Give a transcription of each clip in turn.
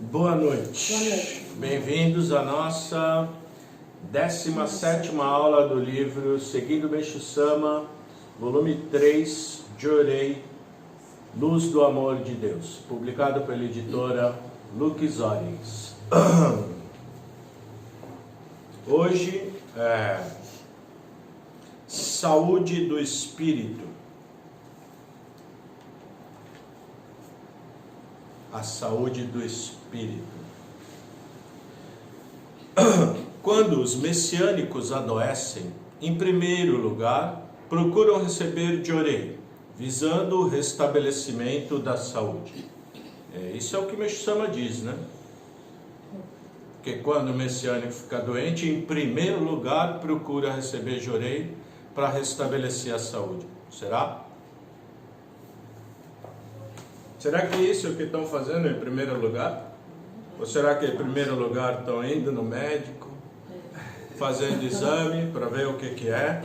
Boa noite. Bem-vindos à nossa 17ª aula do livro Seguindo Meixo Sama, volume 3, Jorei, Luz do Amor de Deus, publicado pela editora Luxores. Hoje é saúde do espírito. A saúde do espírito. Quando os messiânicos adoecem, em primeiro lugar, procuram receber Jorei, visando o restabelecimento da saúde. Isso é o que Meixo Sama diz, né? Que quando o messiânico fica doente, em primeiro lugar, procura receber Jorei para restabelecer a saúde. Será? Será que isso é o que estão fazendo em primeiro lugar? Ou será que em primeiro lugar estão indo no médico, fazendo exame para ver o que é,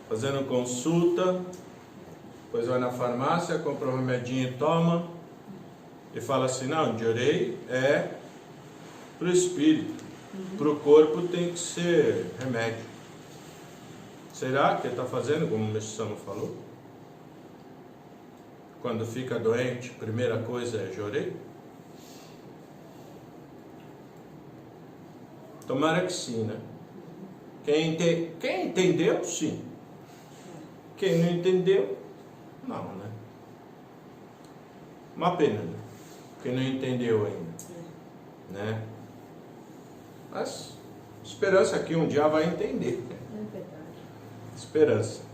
fazendo consulta, depois vai na farmácia, compra um remedinho e toma, e fala assim, não, Jorei é para o espírito, para o corpo tem que ser remédio. Será que está fazendo como o Meixo Sama falou? Quando fica doente, a primeira coisa é Jorei? Tomara que sim, né? Quem entendeu, sim. Quem não entendeu, não, né? Uma pena, né? Quem não entendeu ainda, né? Mas esperança que um dia vai entender. É verdade. Esperança.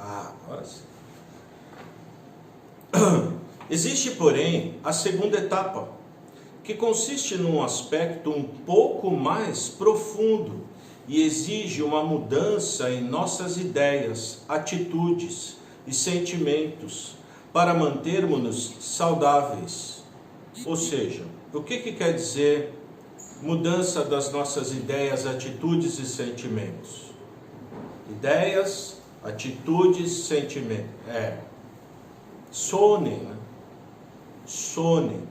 Agora sim. Existe, porém, a segunda etapa, que consiste num aspecto um pouco mais profundo e exige uma mudança em nossas ideias, atitudes e sentimentos para mantermos-nos saudáveis. Ou seja, o que quer dizer mudança das nossas ideias, atitudes e sentimentos? Ideias, atitudes, sentimentos. Sonem, né? Sonem.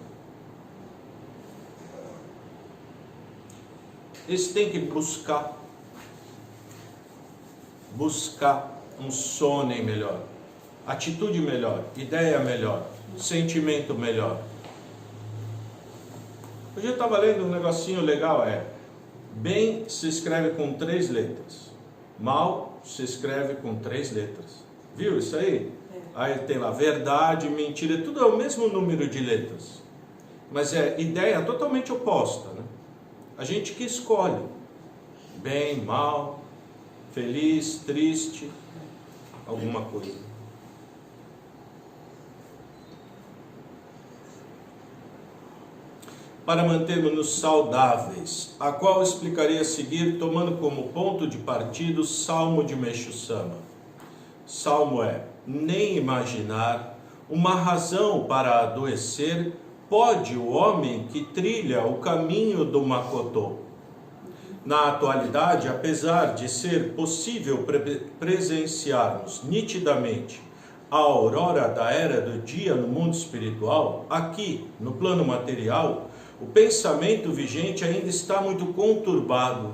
Eles têm que buscar um sonem melhor, atitude melhor, ideia melhor, sentimento melhor. Hoje eu estava lendo um negocinho legal, bem se escreve com 3 letras, mal se escreve com 3 letras. Viu isso aí? Aí tem lá verdade, mentira, tudo é o mesmo número de letras, mas é ideia totalmente oposta, né? A gente que escolhe, bem, mal, feliz, triste, alguma coisa. Para mantermos-nos saudáveis, a qual explicaria a seguir, tomando como ponto de partida o Salmo de Meixo Sama. Salmo é, nem imaginar uma razão para adoecer pode o homem que trilha o caminho do Makotô. Na atualidade, apesar de ser possível presenciarmos nitidamente a aurora da era do dia no mundo espiritual, aqui, no plano material, o pensamento vigente ainda está muito conturbado,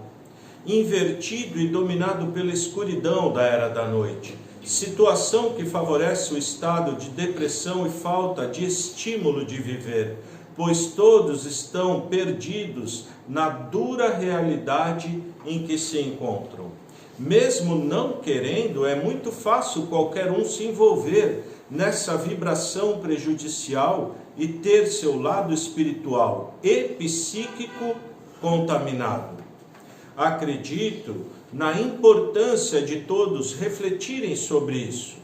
invertido e dominado pela escuridão da era da noite, situação que favorece o estado de depressão e falta de estímulo de viver, pois todos estão perdidos na dura realidade em que se encontram. Mesmo não querendo, é muito fácil qualquer um se envolver nessa vibração prejudicial e ter seu lado espiritual e psíquico contaminado. Acredito na importância de todos refletirem sobre isso.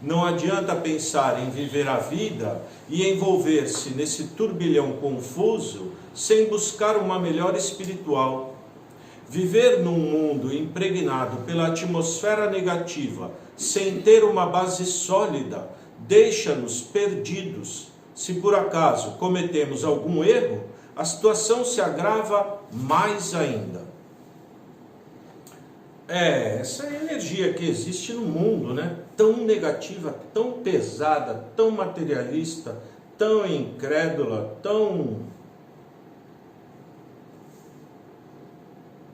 Não adianta pensar em viver a vida e envolver-se nesse turbilhão confuso sem buscar uma melhora espiritual. Viver num mundo impregnado pela atmosfera negativa, sem ter uma base sólida, deixa-nos perdidos. Se por acaso cometemos algum erro, a situação se agrava mais ainda. Essa energia que existe no mundo, né? Tão negativa, tão pesada, tão materialista, tão incrédula, tão...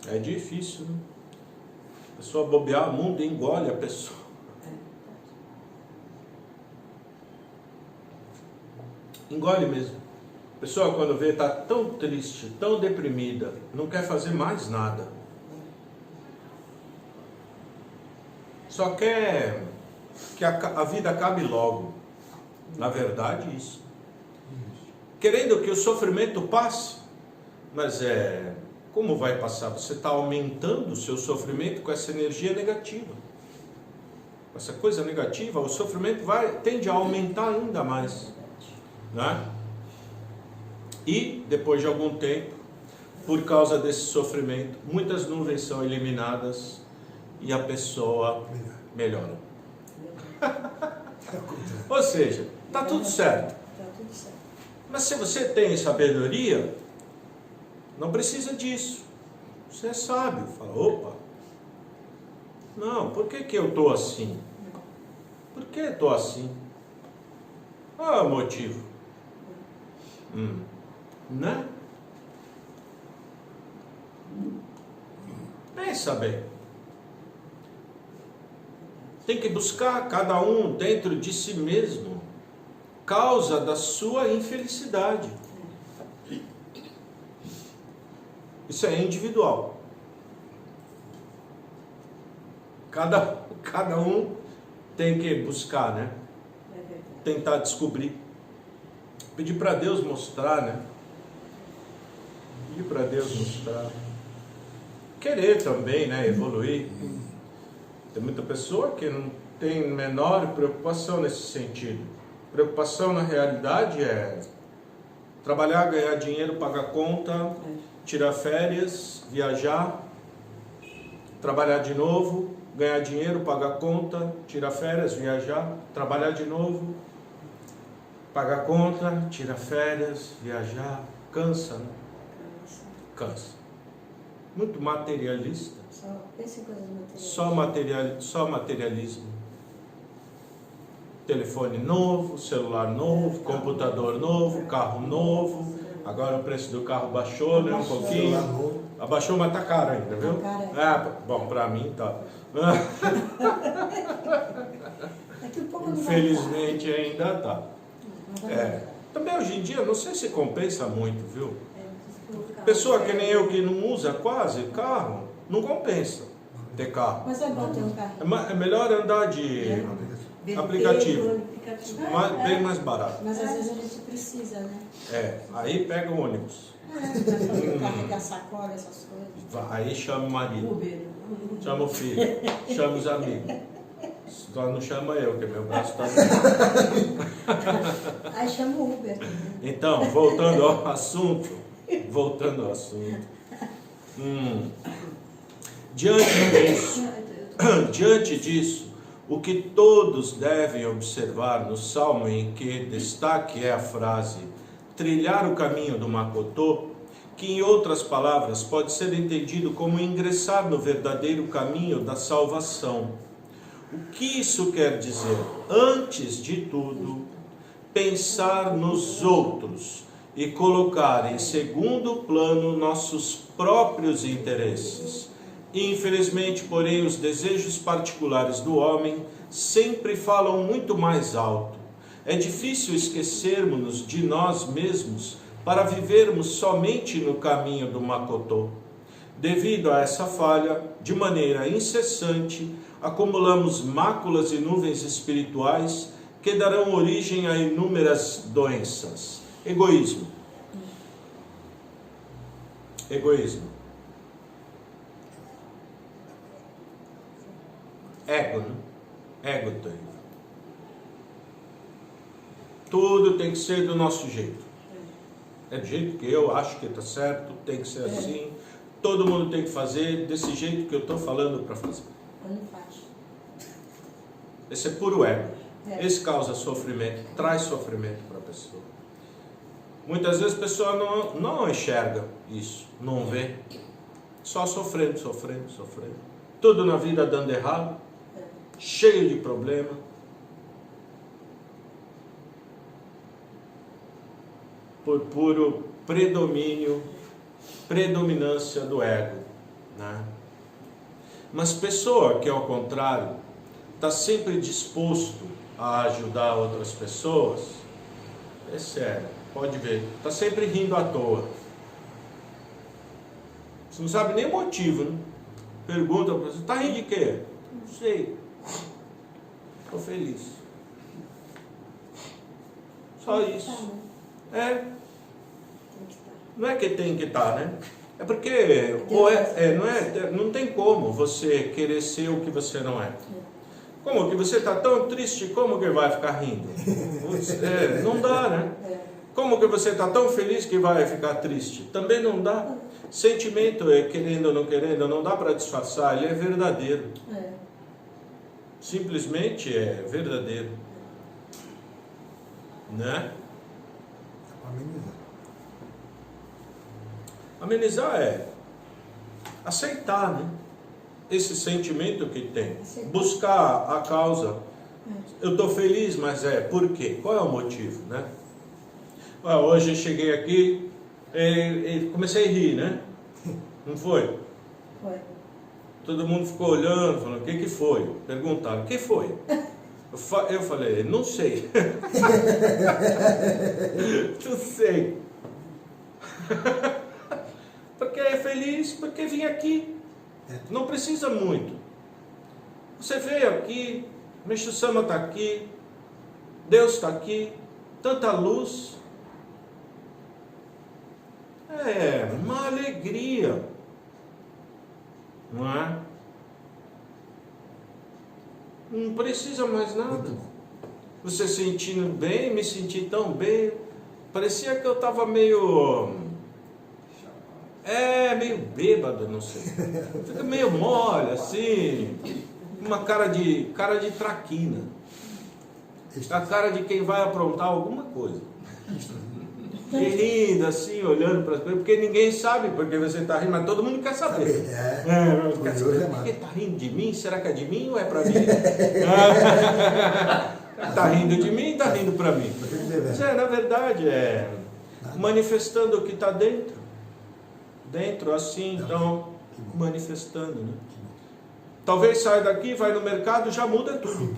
É difícil, né? A pessoa bobear, o mundo engole a pessoa. Engole mesmo. A pessoa, quando vê, está tão triste, tão deprimida, não quer fazer mais nada. Só quer que a vida acabe logo. Na verdade, isso. Querendo que o sofrimento passe. Mas como vai passar? Você está aumentando o seu sofrimento com essa energia negativa. Com essa coisa negativa, o sofrimento tende a aumentar ainda mais. Né? E, depois de algum tempo, por causa desse sofrimento, muitas nuvens são eliminadas e a pessoa melhora. Ou seja, está tudo certo. Mas se você tem sabedoria, não precisa disso. Você é sábio. Fala, opa, não, por que eu estou assim? Por que estou assim? Qual é o motivo? Né? Pensa bem. Tem que buscar cada um dentro de si mesmo causa da sua infelicidade. Isso é individual. Cada um tem que buscar, né? Tentar descobrir. Pedir para Deus mostrar, né? Pedir para Deus mostrar. Querer também, né? Evoluir. Tem muita pessoa que não tem menor preocupação nesse sentido. Preocupação na realidade é trabalhar, ganhar dinheiro, pagar conta, tirar férias, viajar, trabalhar de novo, ganhar dinheiro, pagar conta, tirar férias, viajar, trabalhar de novo, pagar conta, tirar férias, viajar. Cansa, né? Cansa. Muito materialista. Só materialismo. Telefone novo, celular novo, computador novo, carro novo. Agora o preço do carro baixou, né? Um pouquinho. Abaixou, mas tá caro ainda, viu? Bom, pra mim tá. Infelizmente ainda tá. Também hoje em dia, não sei se compensa muito, viu? Pessoa que nem eu que não usa quase carro, não compensa ter carro. Mas é bom ter um carro. É melhor andar de aplicativo. Bem mais barato. Mas às vezes a gente precisa, né? Aí pega o ônibus. Carregar sacola, essas coisas. Aí chama o marido. Uber. Chama o filho. Chama os amigos. Só não chama eu, que meu braço está Aí chama o Uber. Então, voltando ao assunto. Diante disso, o que todos devem observar no salmo em que destaque é a frase trilhar o caminho do Makoto, que em outras palavras pode ser entendido como ingressar no verdadeiro caminho da salvação. O que isso quer dizer? Antes de tudo, pensar nos outros e colocar em segundo plano nossos próprios interesses. Infelizmente, porém, os desejos particulares do homem sempre falam muito mais alto. É difícil esquecermos-nos de nós mesmos para vivermos somente no caminho do Makoto. Devido a essa falha, de maneira incessante, acumulamos máculas e nuvens espirituais que darão origem a inúmeras doenças. Egoísmo. Ego, né? Ego terrível. Tudo tem que ser do nosso jeito. É do jeito que eu acho que está certo, tem que ser assim. Todo mundo tem que fazer desse jeito que eu estou falando para fazer. Eu não faço. Esse é puro ego. Esse causa sofrimento, traz sofrimento para a pessoa. Muitas vezes a pessoa não enxerga isso, não vê. Só sofrendo. tudo na vida dando errado, cheio de problema. Por puro predominância do ego, né? Mas pessoa que, ao contrário, está sempre disposto a ajudar outras pessoas, é sério, pode ver, está sempre rindo à toa. Você não sabe nem o motivo, né? Pergunta para você, está rindo de quê? Não sei. Estou feliz. Só isso. Não é que tem que estar, né? É porque não tem como você querer ser o que você não é. Como que você está tão triste, como que vai ficar rindo? Não dá, né? Como que você está tão feliz que vai ficar triste? Também não dá. Sentimento, querendo ou não querendo, não dá para disfarçar, ele é verdadeiro. Simplesmente é verdadeiro. Né? Amenizar é aceitar, né? Esse sentimento que tem. Buscar a causa. Eu estou feliz, mas por quê? Qual é o motivo, né? Hoje eu cheguei aqui e comecei a rir, né? Não foi? Foi. Todo mundo ficou olhando, falando, o que foi? Perguntaram, o que foi? Eu falei, não sei. Não sei. Porque é feliz, porque vim aqui. Não precisa muito. Você veio aqui, Meixo Sama está aqui, Deus está aqui, tanta luz. É uma alegria, não é? Não precisa mais nada. Você sentindo bem, me senti tão bem. Parecia que eu estava meio bêbado, não sei. Fica meio mole, assim. Uma cara de traquina. A cara de quem vai aprontar alguma coisa. E rindo assim, olhando para as coisas, porque ninguém sabe porque você está rindo, mas todo mundo quer saber. Por que está rindo de mim? Será que é de mim ou é para mim? Está rindo de mim, está rindo para mim. Mas na verdade, manifestando o que está dentro. Dentro, assim, então, manifestando, né? Talvez saia daqui, vai no mercado, já muda tudo.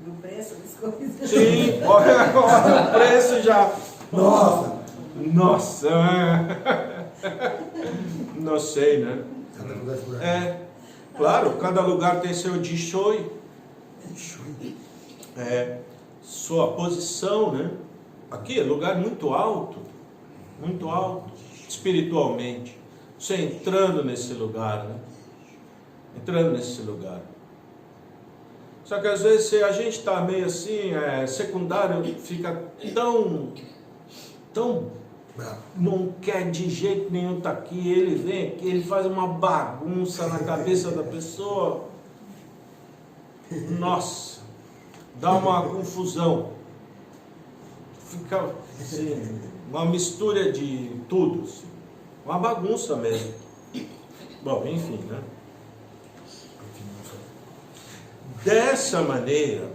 No preço das coisas. Sim, olha o preço já. Nossa! Não sei, né? Claro, cada lugar tem seu Dishoi. Sua posição, né? Aqui é lugar muito alto, espiritualmente. Você entrando nesse lugar, né? Entrando nesse lugar. Só que às vezes a gente está meio assim, secundário, fica tão não quer de jeito nenhum estar aqui. Ele vem aqui, ele faz uma bagunça na cabeça da pessoa. Nossa, dá uma confusão. Fica assim, uma mistura de tudo, assim. Uma bagunça mesmo. Bom, enfim, né? Dessa maneira,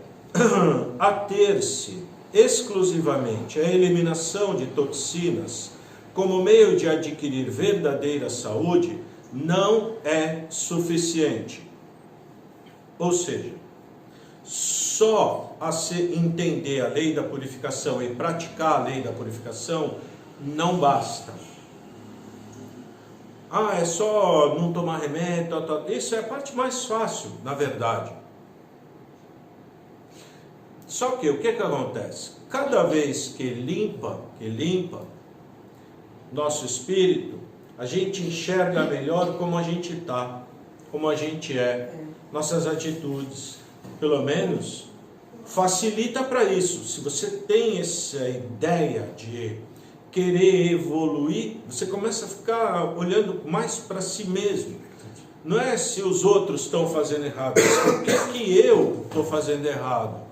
ater-se exclusivamente à eliminação de toxinas como meio de adquirir verdadeira saúde não é suficiente. Ou seja, só a se entender a lei da purificação e praticar a lei da purificação não basta. É só não tomar remédio, isso é a parte mais fácil, na verdade. Só que o que acontece? Cada vez que limpa nosso espírito, a gente enxerga melhor como a gente está, como a gente é, nossas atitudes, pelo menos facilita para isso. Se você tem essa ideia de querer evoluir, você começa a ficar olhando mais para si mesmo. Não é se os outros estão fazendo errado, o que eu estou fazendo errado.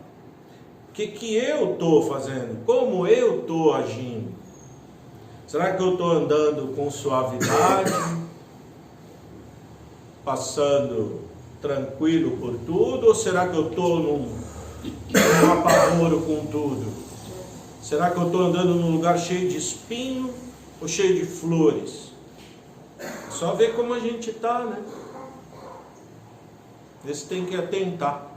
O que eu estou fazendo? Como eu estou agindo? Será que eu estou andando com suavidade? passando tranquilo por tudo, ou será que eu estou num apavoro com tudo? Será que eu estou andando num lugar cheio de espinho ou cheio de flores? Só ver como a gente está, né? Você tem que atentar.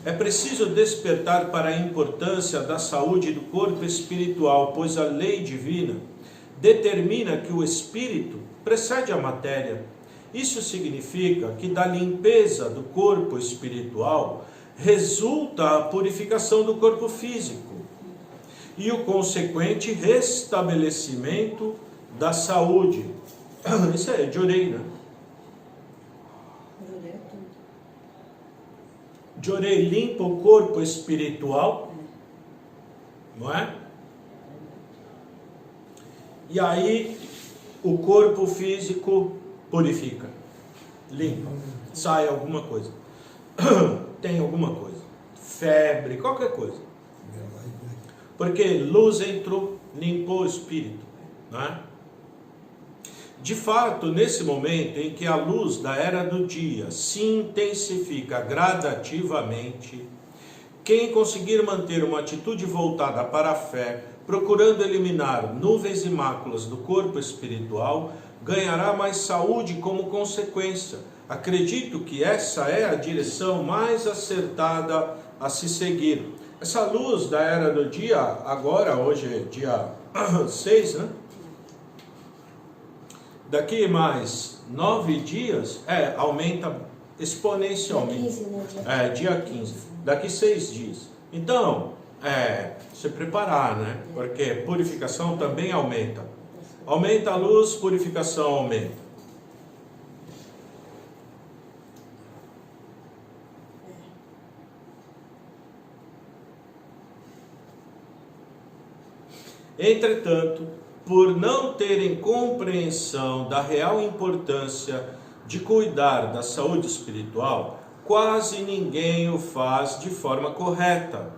É preciso despertar para a importância da saúde do corpo espiritual, pois a lei divina determina que o espírito precede a matéria. Isso significa que da limpeza do corpo espiritual resulta a purificação do corpo físico e o consequente restabelecimento da saúde. Isso é Jorei, né? Jorei limpa o corpo espiritual, não é? E aí o corpo físico purifica, limpa, sai alguma coisa, tem alguma coisa, febre, qualquer coisa. Porque luz entrou, limpou o espírito, não é? De fato, nesse momento em que a luz da era do dia se intensifica gradativamente, quem conseguir manter uma atitude voltada para a fé, procurando eliminar nuvens e máculas do corpo espiritual, ganhará mais saúde como consequência. Acredito que essa é a direção mais acertada a se seguir. Essa luz da era do dia, agora, hoje é dia 6, né? Daqui mais 9 dias, aumenta exponencialmente. Dia 15, né? Dia 15. Daqui 6 dias. Então, se preparar, né? Porque purificação também aumenta. Aumenta a luz, purificação aumenta. Entretanto, por não terem compreensão da real importância de cuidar da saúde espiritual, quase ninguém o faz de forma correta.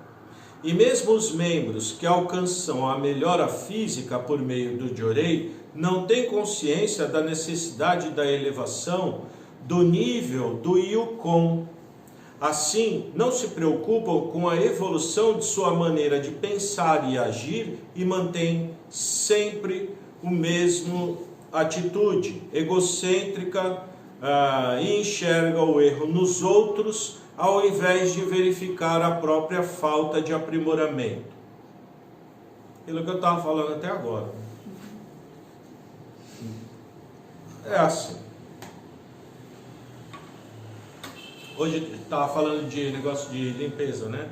E mesmo os membros que alcançam a melhora física por meio do Jorei não têm consciência da necessidade da elevação do nível do Yukon. Assim, não se preocupam com a evolução de sua maneira de pensar e agir e mantêm sempre o mesmo atitude egocêntrica e enxerga o erro nos outros ao invés de verificar a própria falta de aprimoramento. Aquilo que eu estava falando até agora. É assim. Hoje estava falando de negócio de limpeza, né?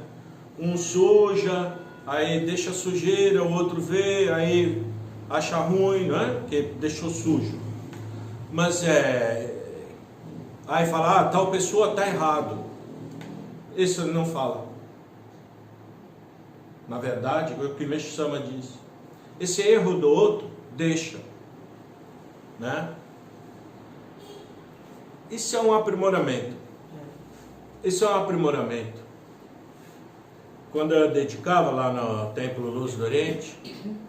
Um suja, aí deixa sujeira, o outro vê, aí acha ruim, não é? Porque deixou sujo. Mas aí fala, tal pessoa está errado. Esse ele não fala. Na verdade, o que Meixo Sama diz. Esse erro do outro, deixa. Né? Isso é um aprimoramento. Isso é um aprimoramento. Quando eu dedicava lá no Templo Luz do Oriente,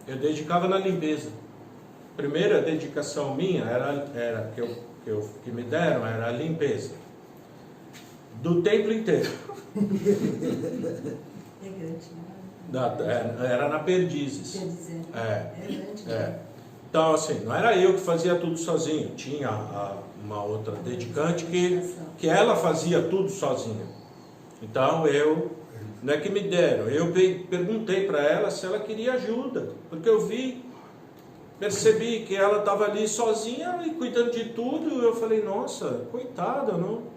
eu dedicava na limpeza. A primeira dedicação minha que me deram era a limpeza do templo inteiro. Era na Perdizes. Então, assim, não era eu que fazia tudo sozinho. Tinha uma outra dedicante que ela fazia tudo sozinha. Então, não é que me deram. Eu perguntei para ela se ela queria ajuda. Porque eu percebi que ela estava ali sozinha e cuidando de tudo. Eu falei, nossa, coitada, não?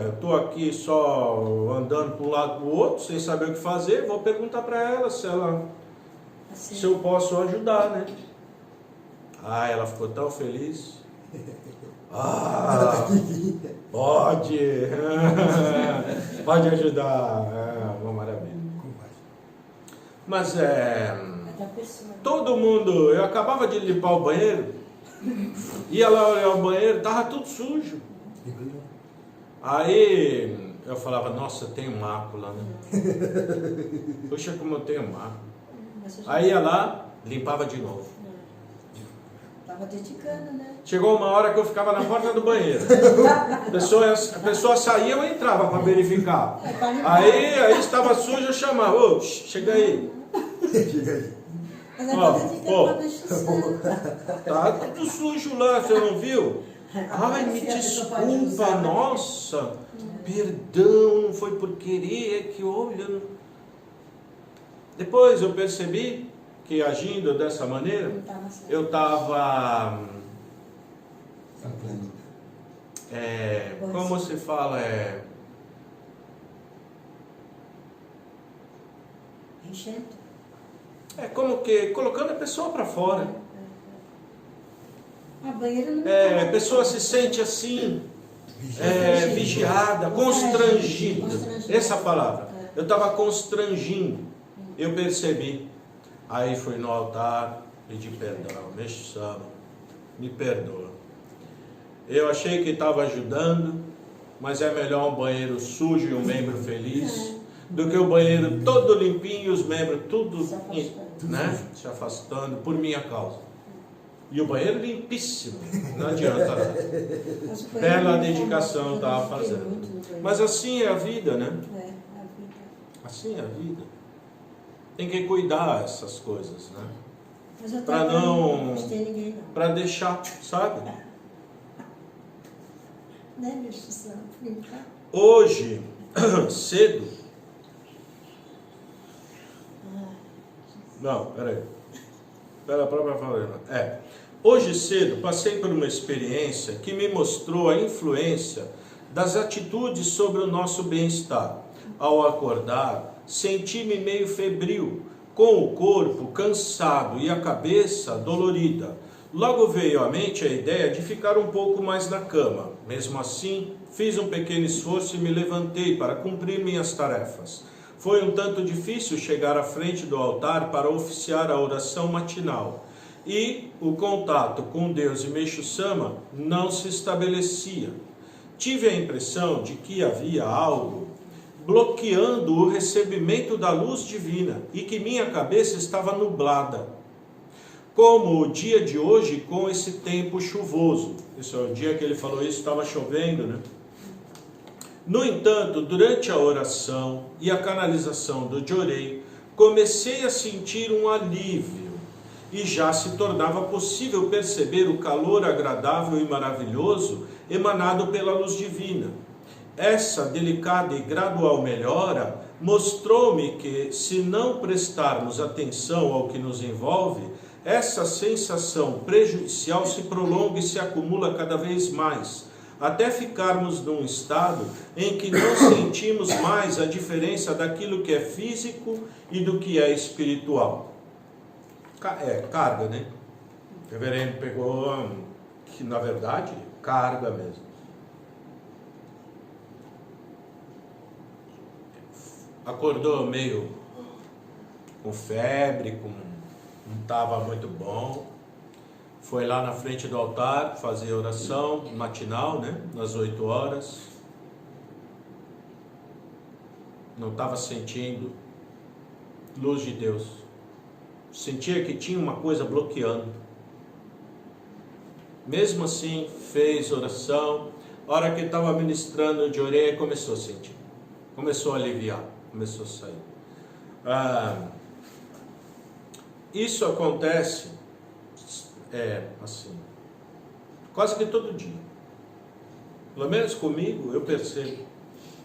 Eu estou aqui só andando para um lado para o outro, sem saber o que fazer. Vou perguntar para ela se eu posso ajudar, né? Ela ficou tão feliz. Pode! Pode ajudar. Uma maravilha. Mas todo mundo... Eu acabava de limpar o banheiro, ia lá olhar o banheiro, estava tudo sujo. Aí eu falava, nossa, eu tenho mácula, né? Puxa, como eu tenho mácula. Aí ia lá, limpava de novo. Tava dedicando, né? Chegou uma hora que eu ficava na porta do banheiro. A pessoa saía, eu entrava para verificar. Aí estava sujo, eu chamava. Ô, chega aí. Chega aí. Mas eu tô dedicando pra Meixo Sama. Tá tudo sujo lá, você não viu? Ai, me desculpa, nossa. Perdão, não foi por querer, é que olha. Depois eu percebi que agindo dessa maneira, eu estava... como se fala? Enchendo. Como que colocando a pessoa para fora. A banheira não A pessoa se sente assim, vigiada, constrangida. Essa palavra. Eu estava constrangindo. Eu percebi. Aí fui no altar, pedi perdão. Meixo Sama, me perdoa. Eu achei que estava ajudando, mas é melhor um banheiro sujo e um membro feliz do que o banheiro todo limpinho e os membros tudo se afastando por minha causa. E o banheiro limpíssimo, não adianta nada. Bela dedicação eu estava fazendo. Mas assim é a vida, né? Assim é a vida. Tem que cuidar essas coisas, né? Para não para deixar, sabe? Hoje, cedo. Não, peraí. Pela própria fala. Hoje cedo passei por uma experiência que me mostrou a influência das atitudes sobre o nosso bem-estar. Ao acordar, senti-me meio febril, com o corpo cansado e a cabeça dolorida. Logo veio à mente a ideia de ficar um pouco mais na cama. Mesmo assim, fiz um pequeno esforço e me levantei para cumprir minhas tarefas. Foi um tanto difícil chegar à frente do altar para oficiar a oração matinal. E o contato com Deus e Meixo Sama não se estabelecia. Tive a impressão de que havia algo bloqueando o recebimento da luz divina e que minha cabeça estava nublada. Como o dia de hoje com esse tempo chuvoso. Esse é o dia que ele falou isso, estava chovendo, né? No entanto, durante a oração e a canalização do Jorei, comecei a sentir um alívio e já se tornava possível perceber o calor agradável e maravilhoso emanado pela luz divina. Essa delicada e gradual melhora mostrou-me que, se não prestarmos atenção ao que nos envolve, essa sensação prejudicial se prolonga e se acumula cada vez mais, até ficarmos num estado em que não sentimos mais a diferença daquilo que é físico e do que é espiritual. Carga, né? O reverendo pegou, que na verdade, carga mesmo. Acordou meio com febre, não estava muito bom. Foi lá na frente do altar fazer oração matinal, né? Nas 8 horas. Não estava sentindo luz de Deus. Sentia que tinha uma coisa bloqueando. Mesmo assim, fez oração. A hora que estava ministrando de orelha, começou a sentir. Começou a aliviar. Começou a sair. Isso acontece assim, quase que todo dia. Pelo menos comigo, eu percebo.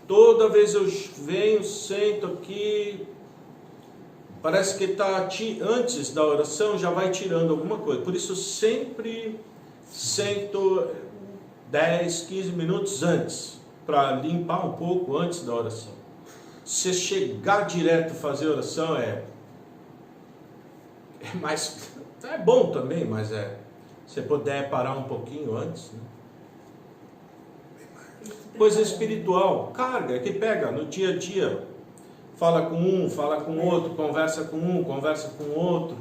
Toda vez eu venho, sento aqui, parece que está antes da oração, já vai tirando alguma coisa. Por isso sempre sento 10, 15 minutos antes, para limpar um pouco antes da oração. Se chegar direto fazer oração é mais... É bom também, mas se puder parar um pouquinho antes, né? Coisa espiritual, carga que pega no dia a dia. Fala com um, fala com outro, conversa com um, conversa com outro.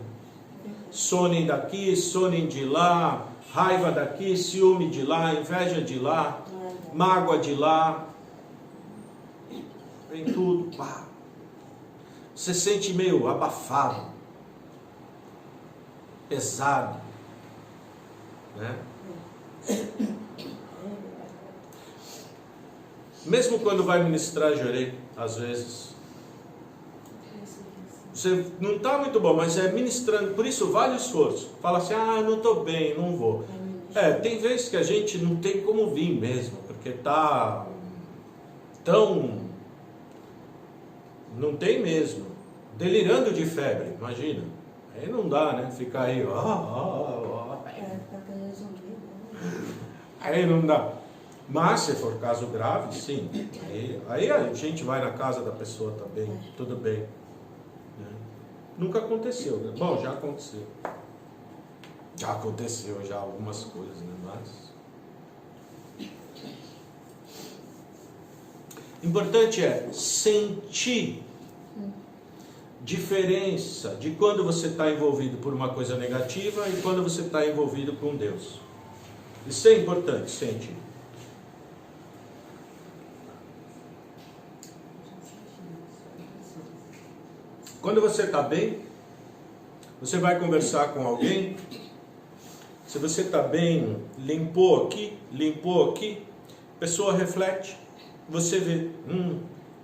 Sonem daqui, sonem de lá, raiva daqui, ciúme de lá, inveja de lá, mágoa de lá. Vem tudo, pá. Você sente meio abafado, pesado. né? Mesmo quando vai ministrar jurei, às vezes, você não está muito bom, mas é ministrando, por isso vale o esforço. Fala assim, não estou bem, não vou. Tem vezes que a gente não tem como vir mesmo, porque está tão... Não tem mesmo. Delirando de febre, imagina. Aí não dá, né? Ficar aí, Aí não dá. Mas se for caso grave, sim. Aí a gente vai na casa da pessoa também, tudo bem. Né? Nunca aconteceu, né? Bom, já aconteceu. Já aconteceu já algumas coisas, né? Mas... importante é sentir diferença de quando você está envolvido por uma coisa negativa e quando você está envolvido com Deus. Isso é importante, sentir. Quando você está bem, você vai conversar com alguém. Se você está bem, limpou aqui, a pessoa reflete, você vê,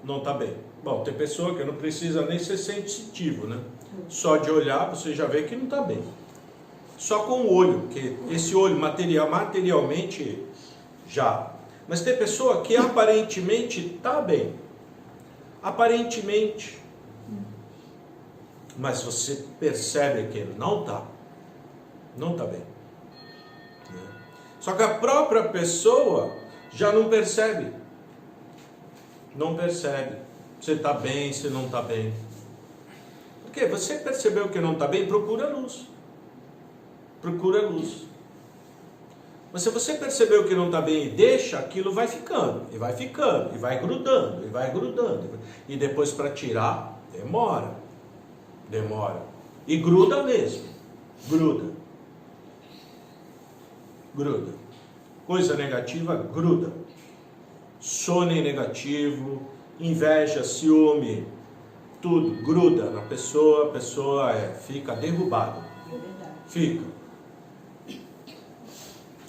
não está bem. Bom, tem pessoa que não precisa nem ser sensitivo, né? Só de olhar você já vê que não está bem. Só com o olho, que esse olho materialmente já. Mas tem pessoa que aparentemente está bem. Aparentemente. Mas você percebe que não está. Não está bem. Só que a própria pessoa já não percebe. Não percebe. Você está bem, se não está bem. Porque você percebeu que não está bem, procura luz. Procura luz. Mas se você percebeu que não está bem e deixa, aquilo vai ficando, e vai ficando, e vai grudando, e vai grudando. E depois para tirar, demora. Demora. E gruda mesmo. Gruda. Gruda. Coisa negativa, gruda. Sono negativo, inveja, ciúme, tudo gruda na pessoa, a pessoa fica derrubada. Fica.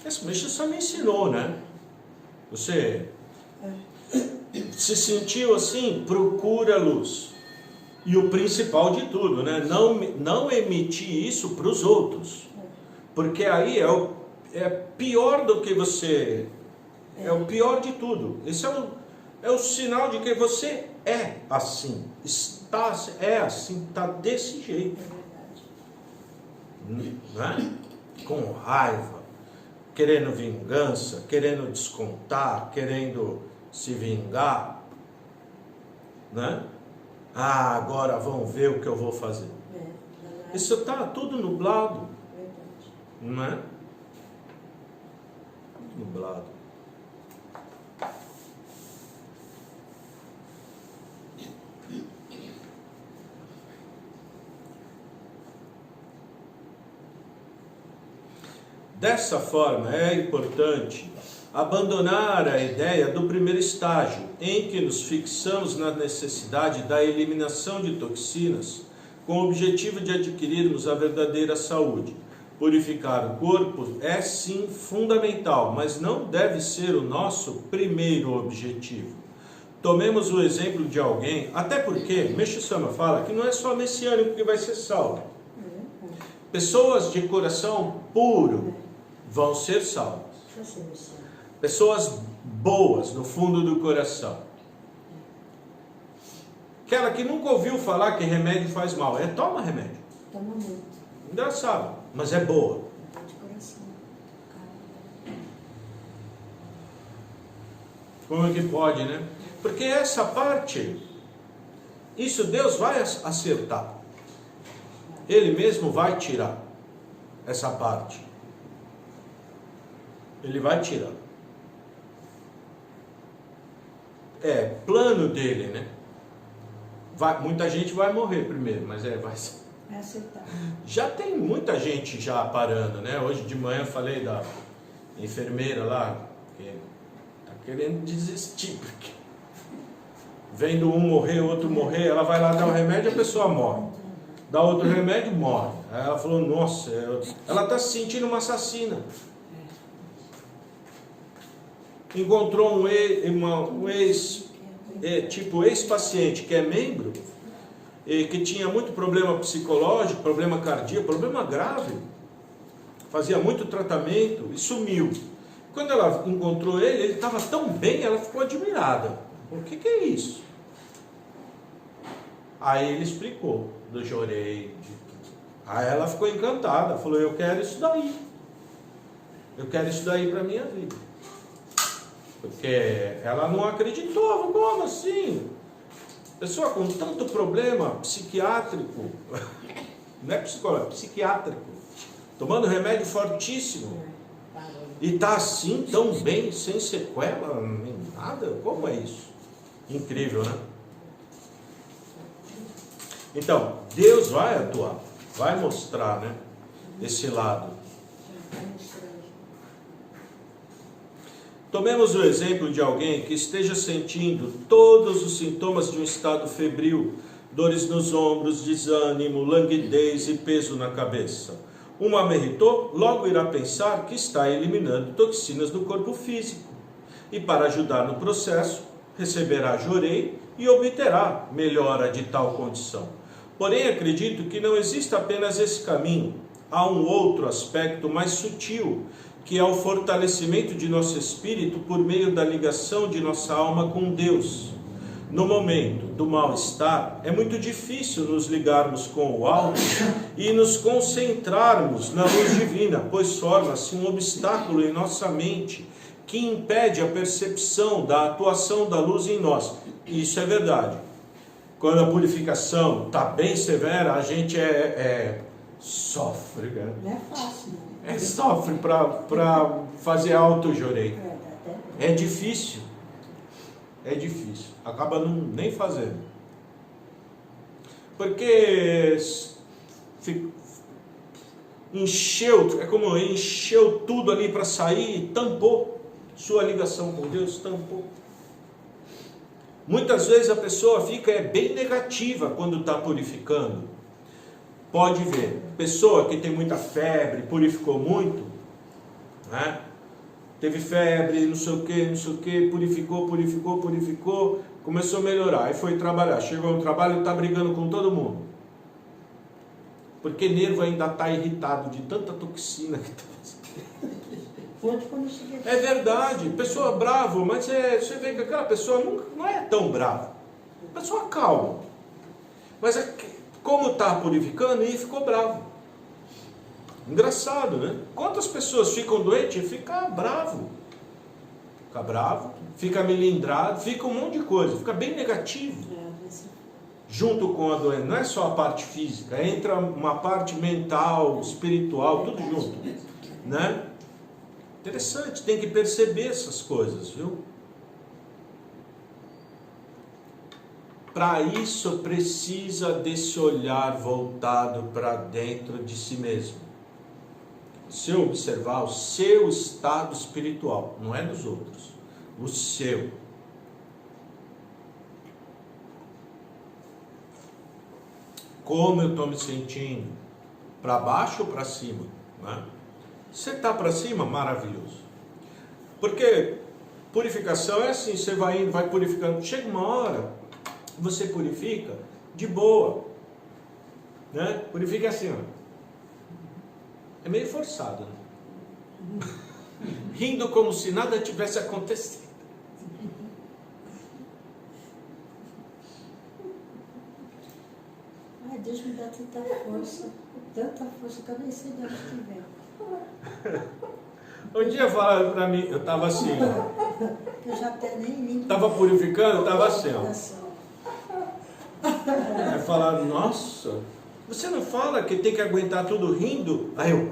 Esse bicho só me ensinou, né? Você se sentiu assim, procura luz. E o principal de tudo, né? Não emitir isso para os outros. Porque aí é pior do que você... É o pior de tudo. Esse é o sinal de que você é assim. É assim, está desse jeito. Né? Com raiva, querendo vingança, querendo descontar, querendo se vingar. Né? Agora vão ver o que eu vou fazer. Isso está tudo nublado. Não é? Nublado. Dessa forma, é importante abandonar a ideia do primeiro estágio, em que nos fixamos na necessidade da eliminação de toxinas, com o objetivo de adquirirmos a verdadeira saúde. Purificar o corpo é sim fundamental, mas não deve ser o nosso primeiro objetivo. Tomemos o exemplo de alguém, até porque Meixo Sama fala que não é só messiânico que vai ser salvo. Pessoas de coração puro vão ser salvas. Pessoas boas no fundo do coração. Aquela que nunca ouviu falar que remédio faz mal. Toma remédio. Toma muito. Ainda sabe, mas é boa. De coração. Como é que pode, né? Porque essa parte, isso Deus vai acertar. Ele mesmo vai tirar essa parte. Ele vai tirar. É plano dele, né? Muita gente vai morrer primeiro, mas vai aceitar. Já tem muita gente já parando, né? Hoje de manhã eu falei da enfermeira lá, que tá querendo desistir, porque vendo um morrer, outro morrer, ela vai lá dar um remédio, a pessoa morre. Dá outro remédio, morre. Aí ela falou, nossa, ela está se sentindo uma assassina. encontrou um ex-paciente que é membro, que tinha muito problema psicológico, problema cardíaco, problema grave, fazia muito tratamento e sumiu. Quando ela encontrou ele estava tão bem, ela ficou admirada. O que é isso? Aí ele explicou do jorei. Aí ela ficou encantada, falou, eu quero isso daí. Eu quero isso daí para a minha vida. Porque ela não acreditou, como assim? Pessoa com tanto problema psiquiátrico, não é psicológico, é psiquiátrico, tomando remédio fortíssimo, e está assim, tão bem, sem sequela, nem nada, como é isso? Incrível, né? Então, Deus vai atuar, vai mostrar, né, esse lado. Tomemos o exemplo de alguém que esteja sentindo todos os sintomas de um estado febril, dores nos ombros, desânimo, languidez e peso na cabeça. Um amerritou logo irá pensar que está eliminando toxinas do corpo físico. E para ajudar no processo, receberá jorei e obterá melhora de tal condição. Porém, acredito que não existe apenas esse caminho. Há um outro aspecto mais sutil, que é o fortalecimento de nosso espírito por meio da ligação de nossa alma com Deus. No momento do mal-estar, é muito difícil nos ligarmos com o alto e nos concentrarmos na luz divina, pois forma-se um obstáculo em nossa mente que impede a percepção da atuação da luz em nós. Isso é verdade. Quando a purificação está bem severa, a gente sofre, né? Não é fácil, né? Sofre para fazer auto-jorei. É difícil. É difícil. Acaba nem fazendo. Porque encheu, é como encheu tudo ali para sair e tampou. Sua ligação com Deus tampou. Muitas vezes a pessoa fica bem negativa quando está purificando. Pode ver, pessoa que tem muita febre, purificou muito, né? Teve febre, não sei o que, purificou, começou a melhorar, aí foi trabalhar, chegou no trabalho e está brigando com todo mundo. Porque nervo ainda está irritado de tanta toxina que está fazendo. É verdade, pessoa brava, mas você vê que aquela pessoa não é tão brava, pessoa calma, mas como está purificando, e ficou bravo. Engraçado, né? Quantas pessoas ficam doentes e ficam bravo? Fica bravo, fica melindrado, fica um monte de coisa, fica bem negativo. Junto com a doença, não é só a parte física, entra uma parte mental, espiritual, tudo junto, né? Interessante, tem que perceber essas coisas, viu? Para isso precisa desse olhar voltado para dentro de si mesmo. Se observar o seu estado espiritual, não é dos outros, o seu. Como eu estou me sentindo? Para baixo ou para cima? Né? Se está para cima, maravilhoso. Porque purificação é assim, você vai indo, vai purificando, chega uma hora, você purifica de boa, né? Purifica assim, ó. É meio forçado, né? Rindo como se nada tivesse acontecido. Ai, Deus me dá tanta força que eu nem sei de onde que vem. Um dia falaram para mim, eu estava assim, ó. Eu já até nem limpo. Estava purificando, eu estava assim, ó. Aí falaram, nossa, você não fala que tem que aguentar tudo rindo? Aí eu...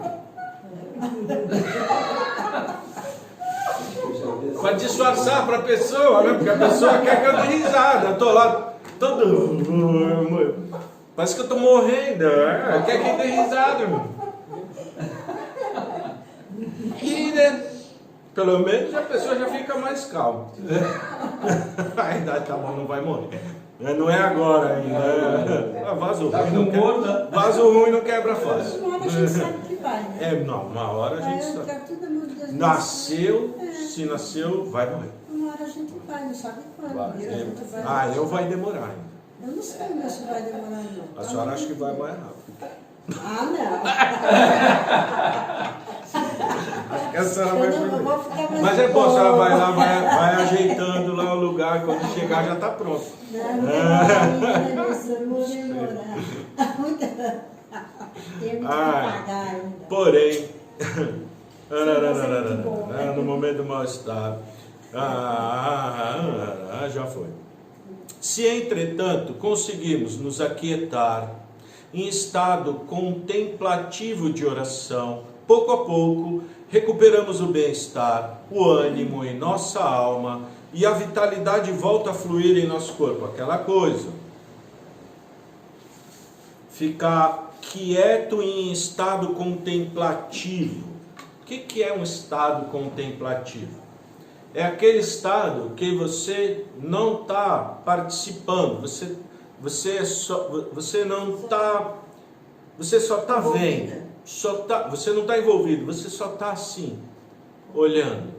Para disfarçar para a pessoa, né? Porque a pessoa quer que eu dê risada. Eu estou lá, todo... Parece que eu estou morrendo, né? Quer que dê risada, irmão. E, né? Pelo menos a pessoa já fica mais calma. A idade tá bom, não vai morrer. Não é agora ainda. Vaso ruim não quebra fácil. Uma hora a gente sabe que vai, né? Não, uma hora a gente sabe. Tudo, Nasceu, Se nasceu, vai morrer. Uma hora a gente vai, não sabe quando. Eu vai demorar ainda. Eu não sei, mas se vai demorar não. A senhora acha que vai mais rápido. Ah, não. Acho que a senhora vai primeiro. Vou ficar mais Mas é bom, a senhora vai lá, vai ajeitando lá o lugar, quando chegar já está pronto. Não vou demorar. Tem muito que pagar ainda. Porém, no momento do mal-estar, já foi. Se, entretanto, conseguimos nos aquietar em estado contemplativo de oração, pouco a pouco recuperamos o bem-estar, o ânimo em nossa alma e a vitalidade volta a fluir em nosso corpo. Aquela coisa. Ficar quieto em estado contemplativo. O que é um estado contemplativo? É aquele estado que você não está participando, você só está vendo, você não está envolvido, você só está assim, olhando.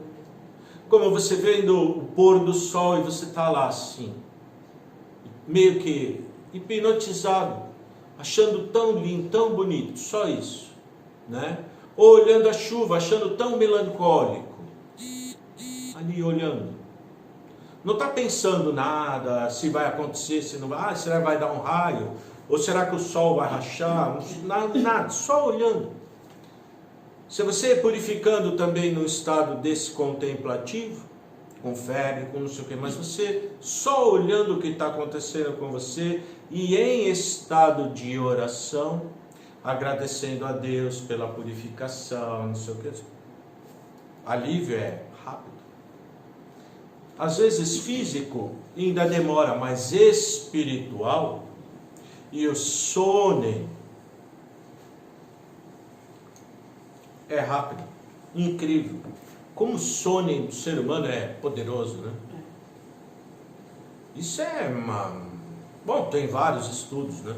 Como você vendo o pôr do sol e você está lá assim, meio que hipnotizado, achando tão lindo, tão bonito, só isso, né? Ou olhando a chuva, achando tão melancólico, ali olhando. Não está pensando nada, se vai acontecer, se não vai, será que vai dar um raio? Ou será que o sol vai rachar? Nada, só olhando. Se você é purificando também no estado desse contemplativo, com febre, com não sei o que, mas você só olhando o que está acontecendo com você e em estado de oração, agradecendo a Deus pela purificação, não sei o que. Alívio é rápido. Às vezes físico ainda demora, mas espiritual e o sono é rápido, incrível. Como o sono do ser humano é poderoso, né? Isso é bom, tem vários estudos, né?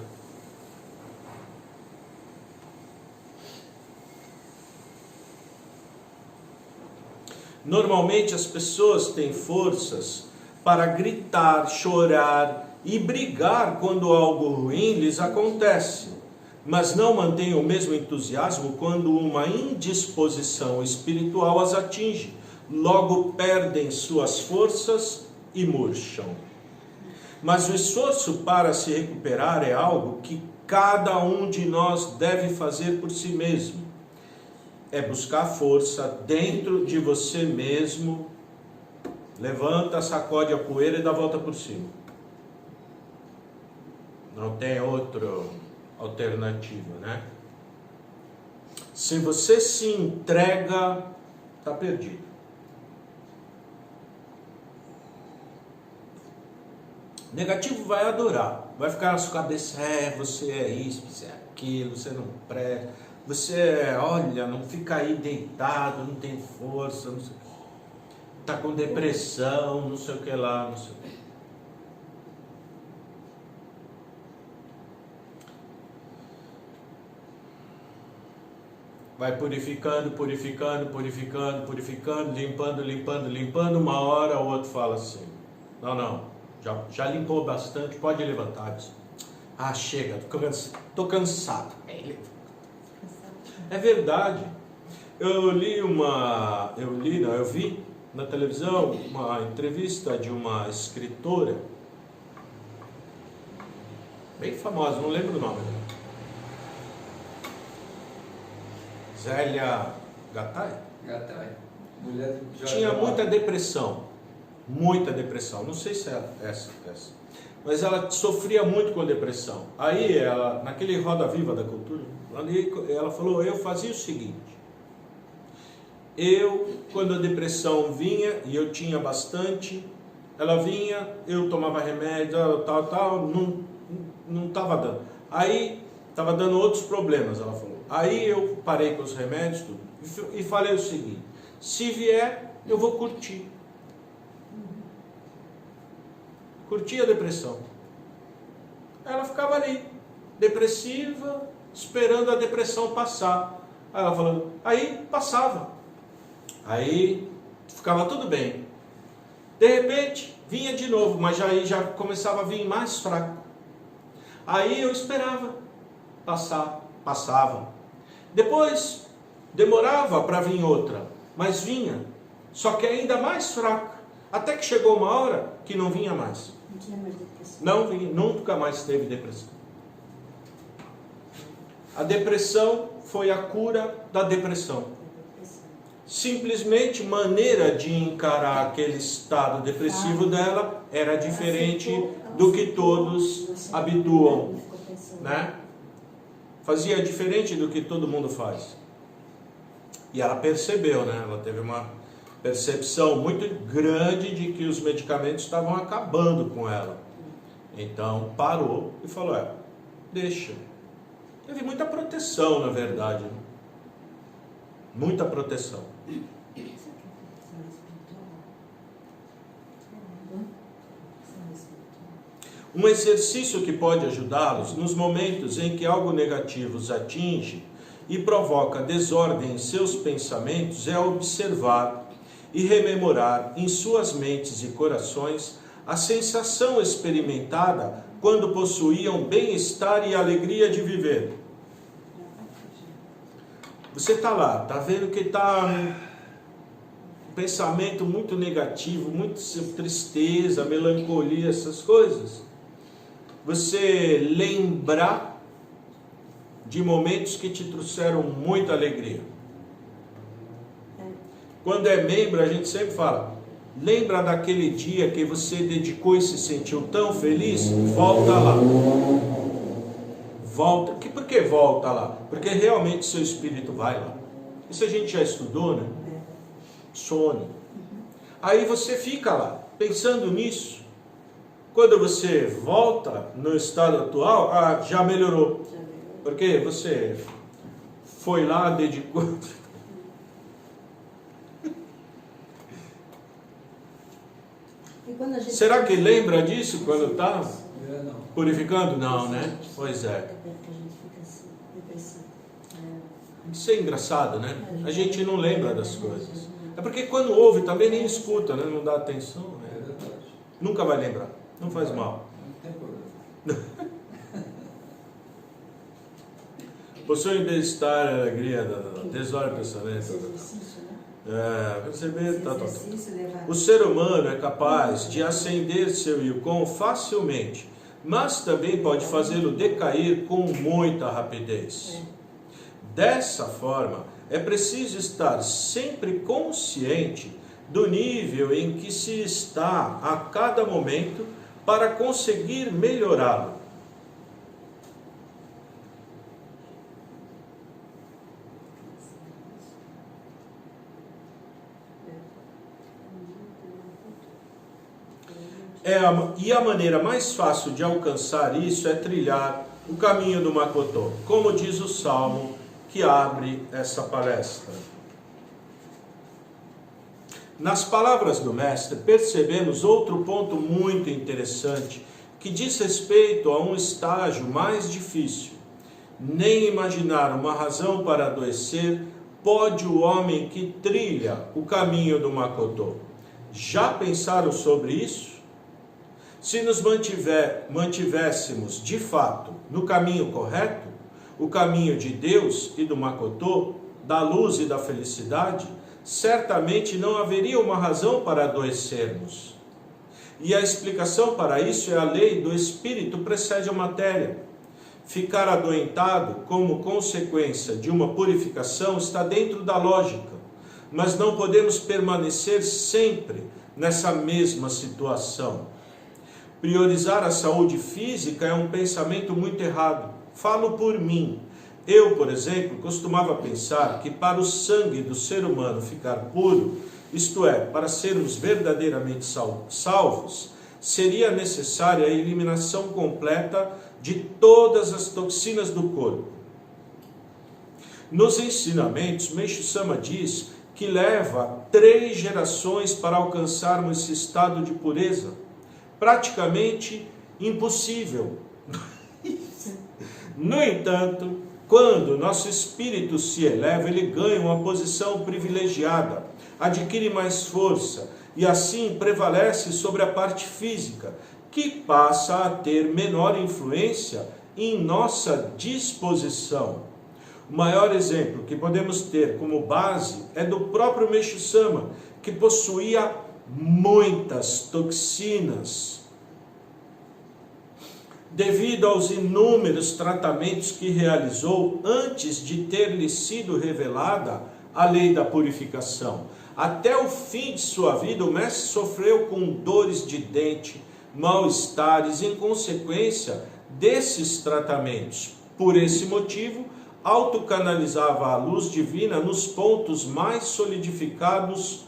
Normalmente as pessoas têm forças para gritar, chorar e brigar quando algo ruim lhes acontece, mas não mantêm o mesmo entusiasmo quando uma indisposição espiritual as atinge. Logo perdem suas forças e murcham. Mas o esforço para se recuperar é algo que cada um de nós deve fazer por si mesmo. É buscar força dentro de você mesmo. Levanta, sacode a poeira e dá a volta por cima. Não tem outra alternativa, né? Se você se entrega, está perdido. Negativo vai adorar, vai ficar na sua cabeça, você é isso, você é aquilo, você não presta. Você, olha, não fica aí deitado, não tem força, não sei o que. Está com depressão, não sei o que lá, não sei o que. Vai purificando, limpando. Uma hora o outro fala assim, não, já limpou bastante, pode levantar. Chega, estou cansado. É verdade. Eu vi na televisão uma entrevista de uma escritora bem famosa, não lembro o nome dela. Zélia Gattai. Mulher de Tinha muita depressão, não sei se é essa, mas ela sofria muito com depressão. Aí ela, naquele Roda Viva da Cultura, ela falou, eu fazia o seguinte, quando a depressão vinha, e eu tinha bastante, ela vinha, eu tomava remédio, tal, não estava dando. Aí, estava dando outros problemas, ela falou. Aí eu parei com os remédios, tudo, e falei o seguinte, se vier, eu vou curtir. Curtir a depressão. Ela ficava ali, depressiva, esperando a depressão passar. Aí ela falando, aí passava. Aí ficava tudo bem. De repente, vinha de novo, mas já começava a vir mais fraco. Aí eu esperava passava. Depois, demorava para vir outra, mas vinha, só que ainda mais fraca. Até que chegou uma hora que não vinha mais. Não tinha mais depressão. Não vinha, nunca mais teve depressão. A depressão foi a cura da depressão. Simplesmente maneira de encarar aquele estado depressivo dela era diferente do que todos habituam, né? Fazia diferente do que todo mundo faz. E ela percebeu, né? Ela teve uma percepção muito grande de que os medicamentos estavam acabando com ela. Então parou e falou: deixa. Teve muita proteção, na verdade, né? Muita proteção. Um exercício que pode ajudá-los nos momentos em que algo negativo os atinge e provoca desordem em seus pensamentos é observar e rememorar em suas mentes e corações a sensação experimentada quando possuíam bem-estar e alegria de viver. Você está lá, está vendo que está um pensamento muito negativo, muito tristeza, melancolia, essas coisas. Você lembrar de momentos que te trouxeram muita alegria. Quando é membro, a gente sempre fala: lembra daquele dia que você dedicou e se sentiu tão feliz? Volta lá. Volta. Por que volta lá? Porque realmente seu espírito vai lá. Isso a gente já estudou, né? Sono. Aí você fica lá, pensando nisso. Quando você volta no estado atual, já melhorou. Porque você foi lá, dedicou. Será que lembra disso quando está purificando? Não, né? Pois é. Isso é engraçado, né? A gente não lembra das coisas. É porque quando ouve também nem escuta, né? Não dá atenção. Né? Nunca vai lembrar. Não faz mal. Não tem problema. Possuem bem-estar, alegria, desordem do pensamento. Perceber, O ser humano é capaz de acender seu Yukon facilmente, mas também pode fazê-lo decair com muita rapidez. Dessa forma, é preciso estar sempre consciente do nível em que se está a cada momento para conseguir melhorá-lo. E a maneira mais fácil de alcançar isso é trilhar o caminho do Makotô, como diz o Salmo que abre essa palestra. Nas palavras do Mestre, percebemos outro ponto muito interessante, que diz respeito a um estágio mais difícil. Nem imaginar uma razão para adoecer pode o homem que trilha o caminho do Makotô. Já pensaram sobre isso? Se nos mantivéssemos de fato no caminho correto, o caminho de Deus e do Makotô, da luz e da felicidade, certamente não haveria uma razão para adoecermos. E a explicação para isso é a lei do espírito precede a matéria. Ficar adoentado como consequência de uma purificação está dentro da lógica, mas não podemos permanecer sempre nessa mesma situação. Priorizar a saúde física é um pensamento muito errado. Falo por mim. Eu, por exemplo, costumava pensar que para o sangue do ser humano ficar puro, isto é, para sermos verdadeiramente salvos, seria necessária a eliminação completa de todas as toxinas do corpo. Nos ensinamentos, Meixo Sama diz que leva 3 gerações para alcançarmos esse estado de pureza. Praticamente impossível. No entanto, Quando nosso espírito se eleva, ele ganha uma posição privilegiada, adquire mais força e assim prevalece sobre a parte física, que passa a ter menor influência em nossa disposição. O maior exemplo que podemos ter como base é do próprio Meixo Sama, que possuía muitas toxinas, devido aos inúmeros tratamentos que realizou antes de ter-lhe sido revelada a lei da purificação. Até o fim de sua vida, o mestre sofreu com dores de dente, mal-estares em consequência desses tratamentos. Por esse motivo, autocanalizava a luz divina nos pontos mais solidificados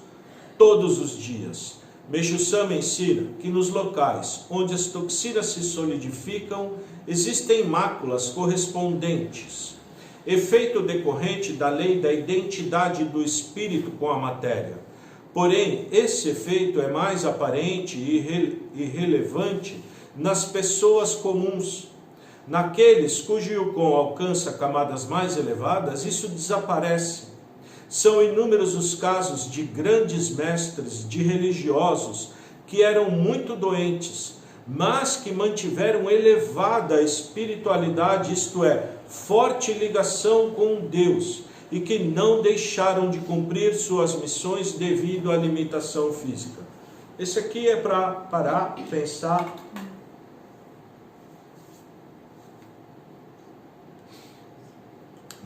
todos os dias. Meixo Sama ensina que nos locais onde as toxinas se solidificam, existem máculas correspondentes, efeito decorrente da lei da identidade do espírito com a matéria. Porém, esse efeito é mais aparente e relevante nas pessoas comuns. Naqueles cujo Yukon alcança camadas mais elevadas, isso desaparece. São inúmeros os casos de grandes mestres, de religiosos, que eram muito doentes, mas que mantiveram elevada espiritualidade, isto é, forte ligação com Deus, e que não deixaram de cumprir suas missões devido à limitação física. Esse aqui é para parar, pensar.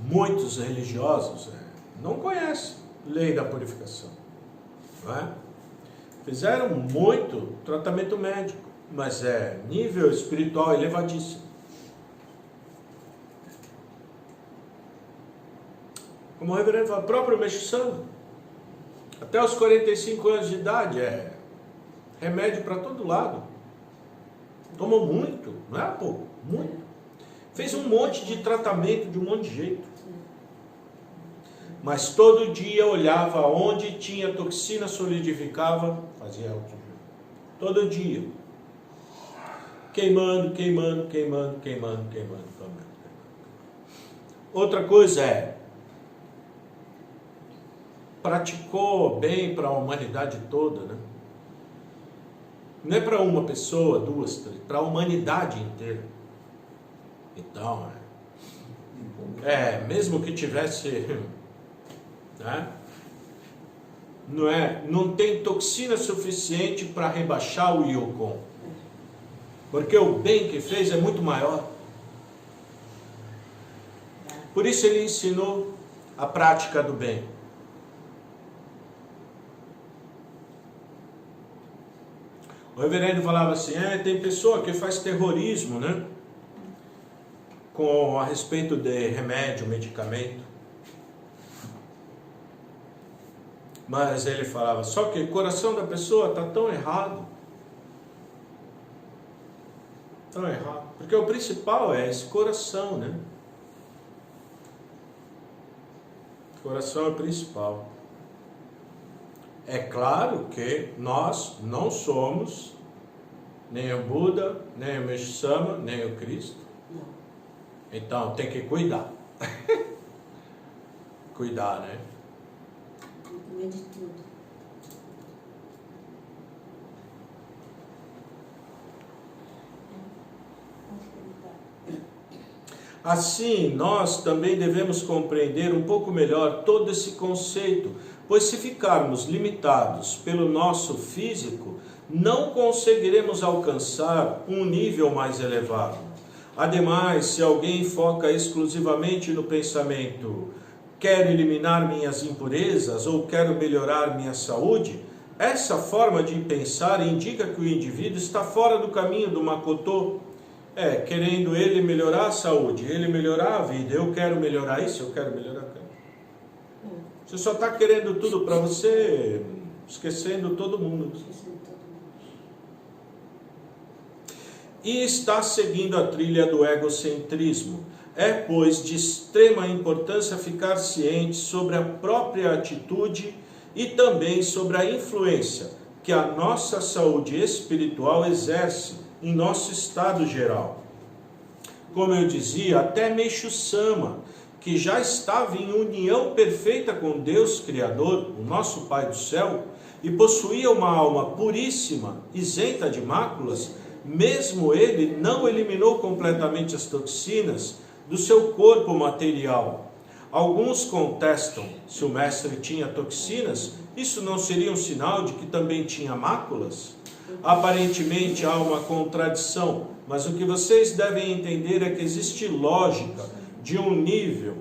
Muitos religiosos não conhecem a lei da purificação, não é? Fizeram muito tratamento médico, mas é nível espiritual elevadíssimo. Como o reverendo fala, o próprio Meixo Sama, até os 45 anos de idade, é remédio para todo lado. Tomou muito, não é pouco, muito. Fez um monte de tratamento de um monte de jeito. Mas todo dia olhava onde tinha toxina, solidificava, fazia outro. Todo dia. Queimando. Outra coisa é, praticou bem para a humanidade toda, né? Não é para uma pessoa, duas, três, para a humanidade inteira. Então, mesmo que tivesse, né? Não tem toxina suficiente para rebaixar o Yukon, porque o bem que fez é muito maior. Por isso ele ensinou a prática do bem. O reverendo falava assim, tem pessoa que faz terrorismo, né? A respeito de remédio, medicamento. Mas ele falava, só que o coração da pessoa está tão errado. Tão errado. Porque o principal é esse coração, né? O coração é o principal. É claro que nós não somos nem o Buda, nem o Meixo Sama, nem o Cristo. Então tem que cuidar. Cuidar, né? Tem que comer de tudo. Assim, nós também devemos compreender um pouco melhor todo esse conceito, pois se ficarmos limitados pelo nosso físico, não conseguiremos alcançar um nível mais elevado. Ademais, se alguém foca exclusivamente no pensamento, quero eliminar minhas impurezas ou quero melhorar minha saúde, essa forma de pensar indica que o indivíduo está fora do caminho do Makoto, querendo ele melhorar a saúde, ele melhorar a vida, eu quero melhorar isso, eu quero melhorar aquilo. Você só está querendo tudo para você, esquecendo todo mundo. E está seguindo a trilha do egocentrismo. É, pois, de extrema importância ficar ciente sobre a própria atitude e também sobre a influência que a nossa saúde espiritual exerce em nosso estado geral. como eu dizia, até Meixo-sama, que já estava em união perfeita com Deus Criador, o nosso Pai do céu, e possuía uma alma puríssima, isenta de máculas, mesmo ele não eliminou completamente as toxinas do seu corpo material. Alguns contestam se o mestre tinha toxinas, isso não seria um sinal de que também tinha máculas? Aparentemente há uma contradição, mas o que vocês devem entender é que existe lógica de um nível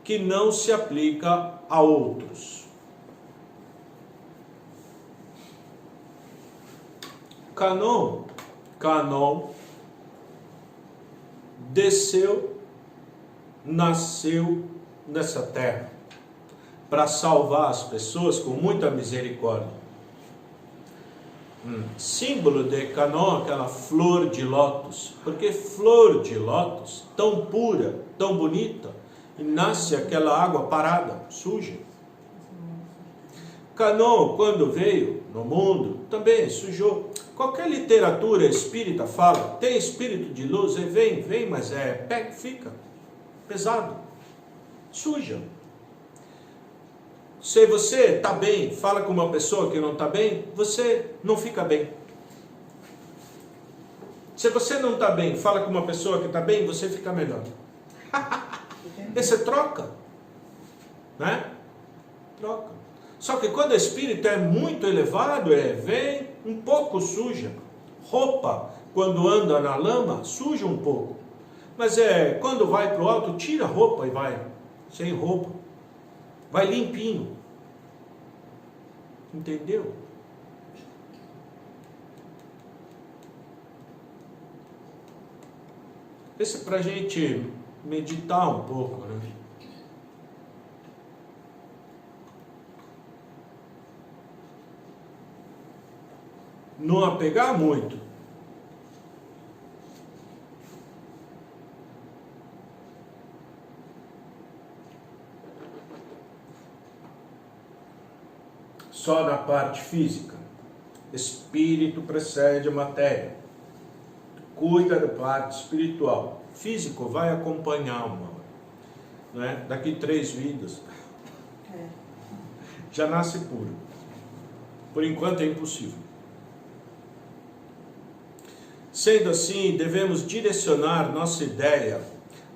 que não se aplica a outros. Canon desceu, nasceu nessa terra para salvar as pessoas com muita misericórdia. Símbolo de Canon, aquela flor de lótus, porque flor de lótus, tão pura, tão bonita, e nasce aquela água parada, suja. Canon, quando veio no mundo, também sujou. Qualquer literatura espírita fala, tem espírito de luz, e vem, mas fica pesado, suja. Se você está bem, fala com uma pessoa que não está bem, você não fica bem. Se você não está bem, fala com uma pessoa que está bem, você fica melhor. E você troca, né? Troca. Só que quando o espírito é muito elevado, vem um pouco suja. Roupa, quando anda na lama, suja um pouco. Mas quando vai para o alto, tira a roupa e vai sem roupa. Vai limpinho. Entendeu? Esse é para a gente meditar um pouco, né? Não apegar muito. Só na parte física. Espírito precede a matéria. Cuida da parte espiritual. Físico vai acompanhar uma hora, né? Daqui 3 vidas. Já nasce puro. Por enquanto é impossível. Sendo assim, devemos direcionar nossa ideia,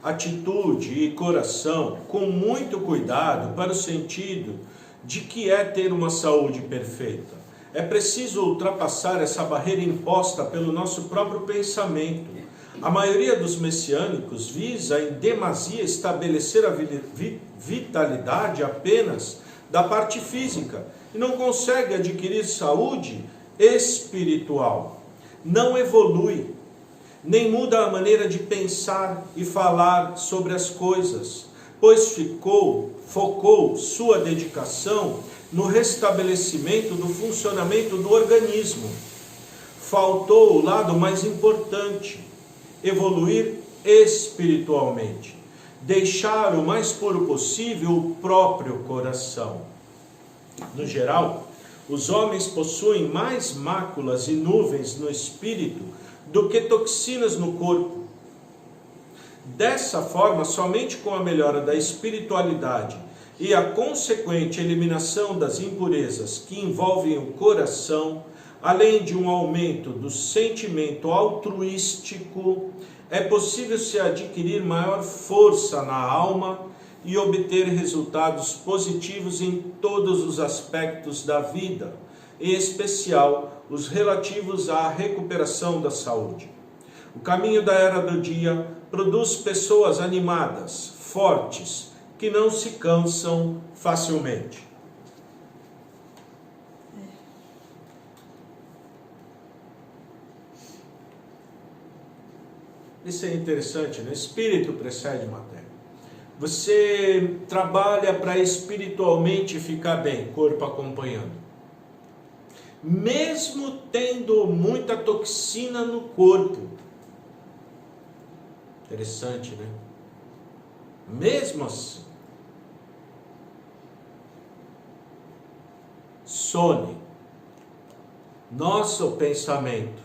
atitude e coração com muito cuidado para o sentido de que é ter uma saúde perfeita. É preciso ultrapassar essa barreira imposta pelo nosso próprio pensamento. A maioria dos messiânicos visa em demasia estabelecer a vitalidade apenas da parte física e não consegue adquirir saúde espiritual. Não evolui, nem muda a maneira de pensar e falar sobre as coisas, pois focou sua dedicação no restabelecimento do funcionamento do organismo. Faltou o lado mais importante, evoluir espiritualmente, deixar o mais puro possível o próprio coração. No geral, os homens possuem mais máculas e nuvens no espírito do que toxinas no corpo. Dessa forma, somente com a melhora da espiritualidade e a consequente eliminação das impurezas que envolvem o coração, além de um aumento do sentimento altruístico, é possível se adquirir maior força na alma e obter resultados positivos em todos os aspectos da vida, em especial os relativos à recuperação da saúde. O caminho da era do dia produz pessoas animadas, fortes, que não se cansam facilmente. Isso é interessante, né? Espírito precede matéria. Você trabalha para espiritualmente ficar bem, corpo acompanhando. Mesmo tendo muita toxina no corpo. Interessante, né? Mesmo assim. Nosso pensamento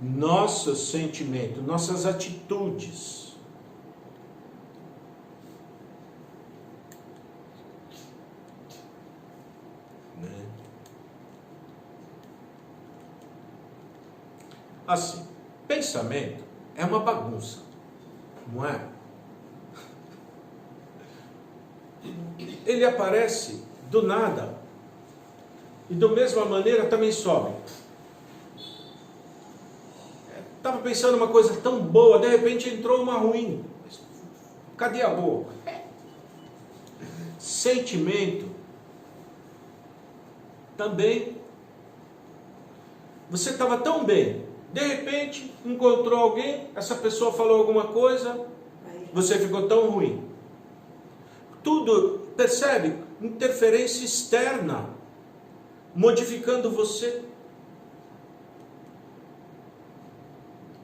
nosso sentimento, nossas atitudes. Né? Assim, pensamento é uma bagunça, não é? Ele aparece do nada e da mesma maneira também sobe. Estava pensando uma coisa tão boa, de repente entrou uma ruim. Cadê a boa? Sentimento também. Você estava tão bem, de repente encontrou alguém, essa pessoa falou alguma coisa, você ficou tão ruim. Tudo, percebe? Interferência externa, modificando você.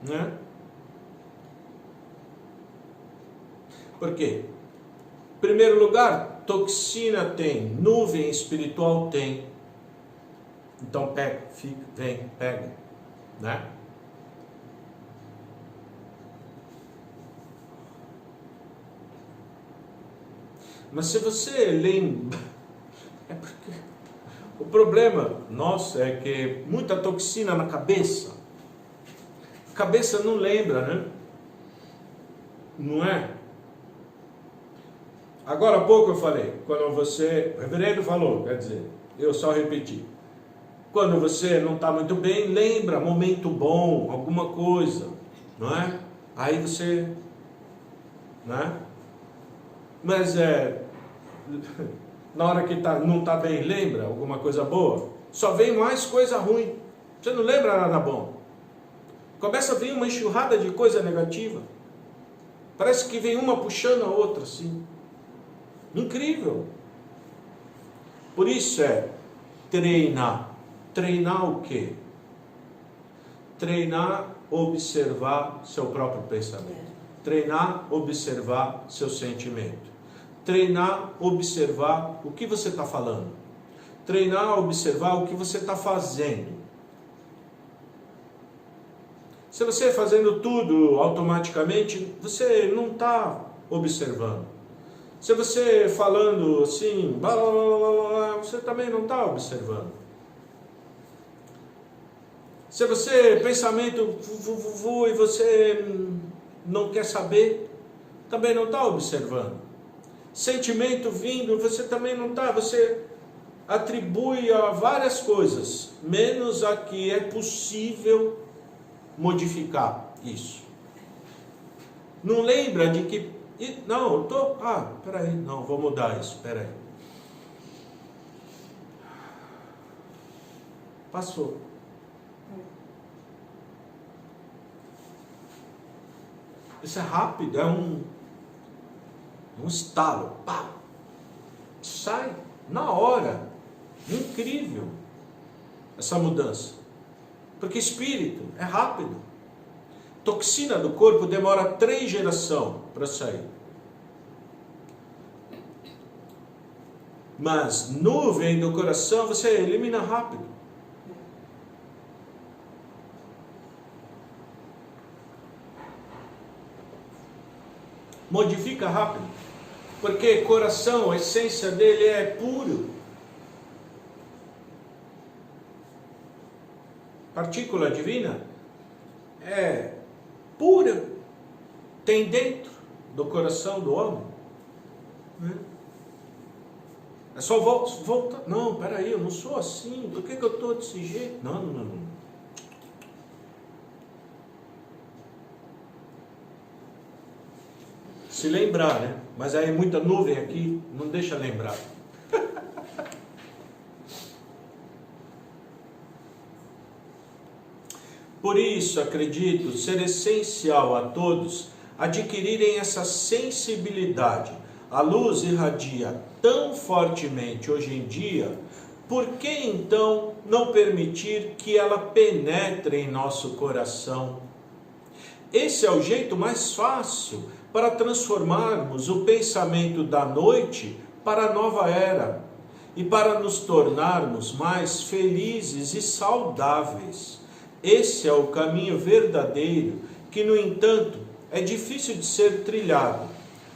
Né? Por quê? Em primeiro lugar, toxina tem, nuvem espiritual tem. Então pega, fica, vem, pega, né? Mas se você lembra, é porque o problema nosso é que muita toxina na cabeça. A cabeça não lembra, né? Não é? Agora há pouco eu falei, quando você, o reverendo falou, quer dizer, eu só repeti. Quando você não está muito bem, lembra momento bom, alguma coisa, não é? Aí você, né? Mas na hora que não está bem, lembra alguma coisa boa? Só vem mais coisa ruim. Você não lembra nada bom. Começa a vir uma enxurrada de coisa negativa. Parece que vem uma puxando a outra assim. Incrível. Por isso treinar. Treinar o quê? Treinar, observar seu próprio pensamento. Treinar, observar seu sentimento. Treinar, observar o que você está falando. Treinar, observar o que você está fazendo. Se você fazendo tudo automaticamente, você não está observando. Se você falando assim, blá, blá, blá, blá, você também não está observando. Se você, pensamento, e você não quer saber, também não está observando. Sentimento vindo, você também não está, você atribui a várias coisas, menos a que é possível modificar isso. Não lembra de que, não, eu tô, peraí, não, vou mudar isso, peraí. Passou. Isso é rápido, é um estalo, pá, sai na hora. Incrível essa mudança, porque espírito é rápido. Toxina do corpo demora 3 gerações para sair, mas nuvem do coração você elimina rápido. Modifica rápido, porque coração, a essência dele é puro. Partícula divina é pura, tem dentro do coração do homem. É só volta. Não, peraí, eu não sou assim. Por que eu estou desse jeito? Não. Se lembrar, né? Mas aí muita nuvem aqui, não deixa lembrar. Por isso, acredito ser essencial a todos adquirirem essa sensibilidade. A luz irradia tão fortemente hoje em dia, por que então não permitir que ela penetre em nosso coração? Esse é o jeito mais fácil para transformarmos o pensamento da noite para a nova era e para nos tornarmos mais felizes e saudáveis. Esse é o caminho verdadeiro que, no entanto, é difícil de ser trilhado.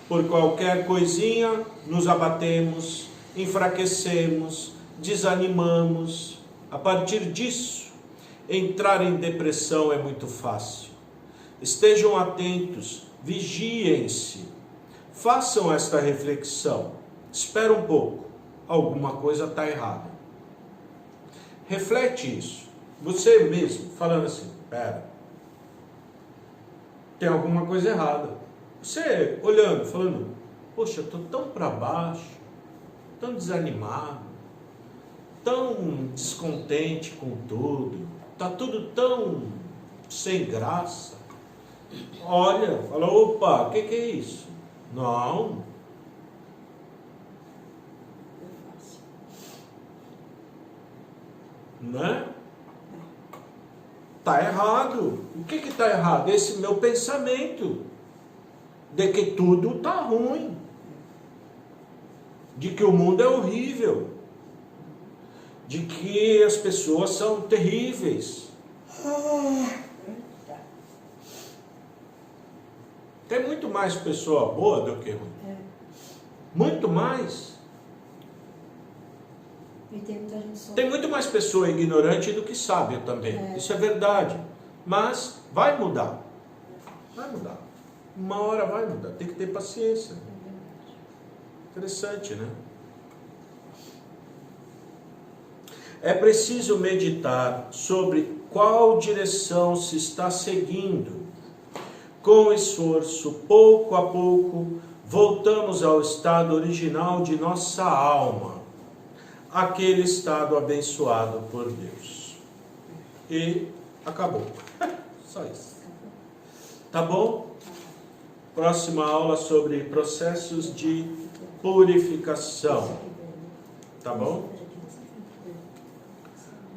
Por qualquer coisinha nos abatemos, enfraquecemos, desanimamos. A partir disso, entrar em depressão é muito fácil. Estejam atentos, vigiem-se, façam esta reflexão. Espera um pouco, alguma coisa está errada. Reflete isso, você mesmo, falando assim, espera, tem alguma coisa errada. Você olhando, falando, poxa, eu estou tão para baixo, tão desanimado, tão descontente com tudo, está tudo tão sem graça. Olha, fala, opa, o que é isso? Não. Né? Está errado. O que está errado? Esse meu pensamento de que tudo está ruim, de que o mundo é horrível, de que as pessoas são terríveis. Tem muito mais pessoa boa do que ruim. Muito mais. E tem muita gente só. Tem muito mais pessoa ignorante do que sábia também. Isso é verdade. Mas vai mudar. Vai mudar. Uma hora vai mudar. Tem que ter paciência. Interessante, né? É preciso meditar sobre qual direção se está seguindo. Com esforço, pouco a pouco, voltamos ao estado original de nossa alma, aquele estado abençoado por Deus. E acabou. Só isso. Tá bom? Próxima aula sobre processos de purificação. Tá bom?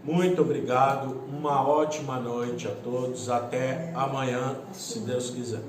Muito obrigado. Uma ótima noite a todos. Até amanhã, se Deus quiser.